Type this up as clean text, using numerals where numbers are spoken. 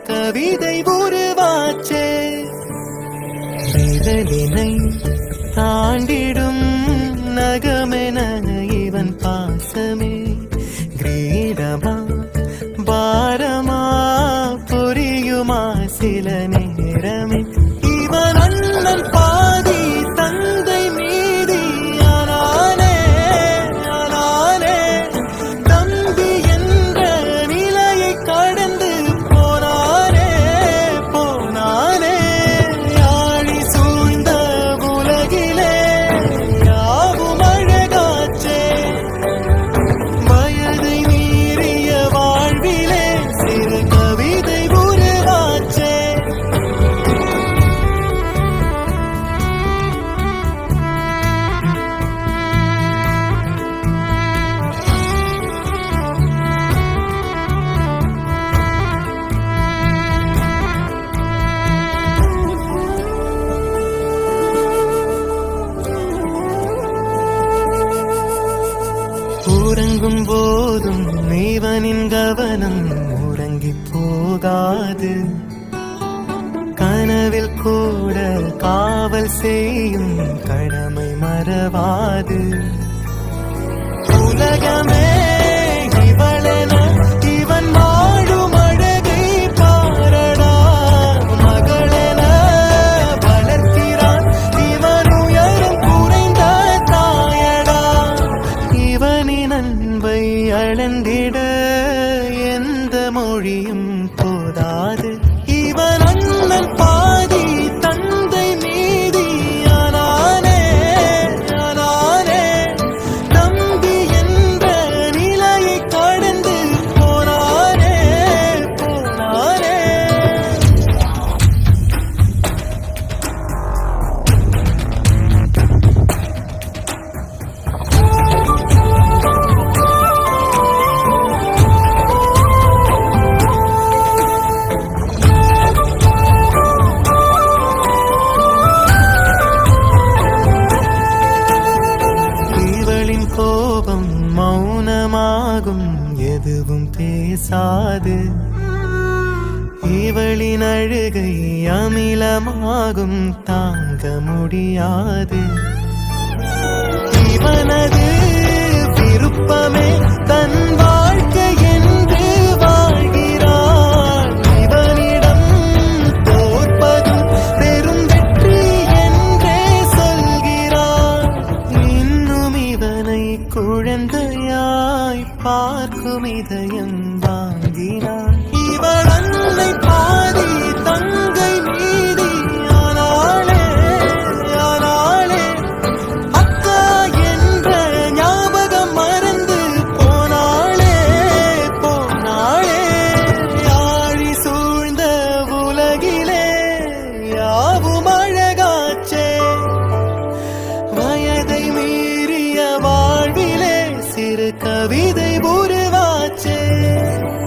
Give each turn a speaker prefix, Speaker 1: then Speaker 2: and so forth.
Speaker 1: கவிதை உருவாச்சே. விரலினை தாண்டிடும் நகமென இவன் பாசமே கிரீடமா பாரமா புரியுமா சில நேரமே. இவன் அண்ணன் பாதி தந்தை மீதி ஆனானே ஆனானே. தம்பி என்ற நிலையை கடந்து போனானே போனானே. யாழி சூழ்ந்த உலகிலே யாவும் அழகாச்சே. வயதை மீறிய வாழ்விலே சிறு கவிதை உருவாச்சே. உறங்கும் போதும் இவனின் கவனம் உறங்கி போகாது. கனவில் கூட காவல் செய்யும் கடமை மறவாது. உலகமே இவளென இவன் வாழும் அழகை பாரடா. மகளென வளர்க்கிறான் இவன் உயரம் குறைந்த தாயடா. இவனின் அன்பை அளந்திட எந்த மொழியும் போதாது. இவன் அண்ணன் பாதி தந்தை மீதி ஆனானே ஆனானே. தம்பி என்ற நிலையை கடந்து போனானே போனானே. இவளின் கோபம் மௌனமாகும் எதுவும் பேசாது. இவளின் அழுகை அமிலமாகும் தாங்க முடியாது. இவனது விருப்பமே தன் வாழ்க்கை என்று வாழ்கிறான். இவனிடம் தோற்பதும் பெரும் வெற்றி என்றே சொல்கிறான். இன்னும் இவனை குழந்தையாய் பார்க்கும் இதயம் வாங்கினான். இவள் அன்னை பாதி தங்கை